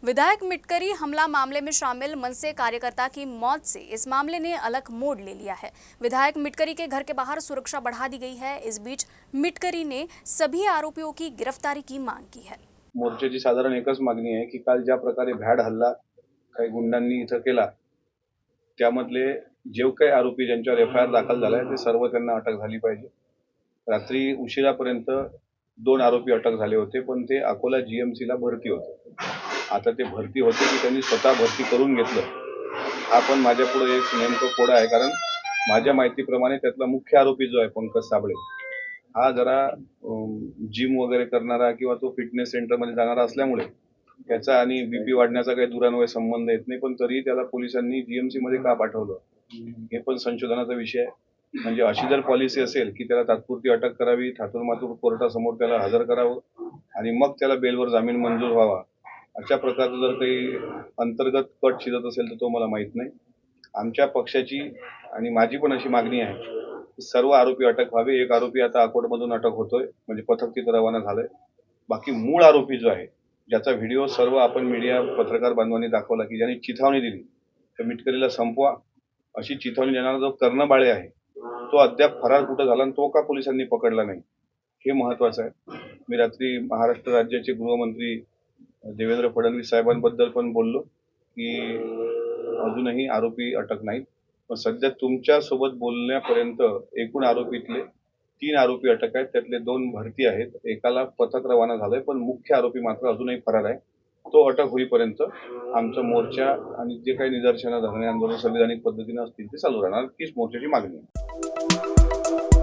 विधायक मिटकरी हमला मामले में शामिल मनसे कार्यकर्ता की मौत से इस मामले ने अलग मोड़ ले लिया है। विधायक मिटकरी के घर के बाहर सुरक्षा बढ़ा दी गई है। इस बीच मिटकरी ने सभी आरोपियों की गिरफ्तारी की मांग की है। मोर्चाची साधारण एकच मागणी आहे की काल ज्या प्रकारे भ्याड हल्ला काही गुंडांनी इथं केला त्यामधले जे काही आरोपी ज्यांच्यावर एफआयआर दाखल झालाय ते सर्व त्यांना अटक झाली पाहिजे। रात्री उशिरापर्यंत 2 आरोपी अटक झाले होते, पण ते अकोला जीएमसीला भरती होते। आता ते भरती होते की त्यांनी स्वतः भरती करून घेतलं, हा पण माझ्यापुढे एक नेमकं कोडं आहे। कारण माझ्या माहितीप्रमाणे त्यातला मुख्य आरोपी जो आहे पंकज साबळे हा जरा जिम वगैरे करणारा किंवा तो फिटनेस सेंटरमध्ये जाणारा असल्यामुळे त्याचा आणि बीपी वाढण्याचा काही दुरान्वय संबंध येत नाही, पण तरी त्याला पोलिसांनी जीएमसी मध्ये का पाठवलं हे पण संशोधनाचा विषय आहे। म्हणजे अशी जर पॉलिसी असेल की त्याला तात्पुरती अटक करावी, ठाकूर कोर्टासमोर त्याला हजर करावं आणि मग त्याला बेलवर जामीन मंजूर व्हावा, अशा प्रकारचं जर काही अंतर्गत कट शिजत असेल तर तो मला माहित नाही। आमच्या पक्षाची आणि माझी पण अशी मागणी आहे की सर्व आरोपी अटक व्हावे। एक आरोपी आता अकोटमधून अटक होतोय, म्हणजे पथक तिथं रवाना झालंय। बाकी मूळ आरोपी जो आहे, ज्याचा व्हिडिओ सर्व आपण मीडिया पत्रकार बांधवांनी दाखवला की ज्यांनी चिथावणी दिली तर मिटकरीला संपवा, अशी चिथावणी देणारा जो कर्णबाळे आहे तो अद्याप फरार कुठं झाला आणि तो का पोलिसांनी पकडला नाही हे महत्वाचं आहे। मी रात्री महाराष्ट्र राज्याचे गृहमंत्री देवेंद्र फडणवीस साहेबांबद्दल पण बोललो की अजूनही आरोपी अटक नाहीत, पण सध्या तुमच्या सोबत बोलण्यापर्यंत एकूण आरोपीतले 3 आरोपी अटक आहेत, त्यातले 2 भरती आहेत, एकाला पथक रवाना झालंय, पण मुख्य आरोपी मात्र अजूनही फरार आहे। तो अटक होईपर्यंत आमचा मोर्चा आणि जे काही निदर्शनं धरणे आंदोलन संविधानिक पद्धतीने असतील ते चालू राहणार, तीच मोर्चाची मागणी आहे।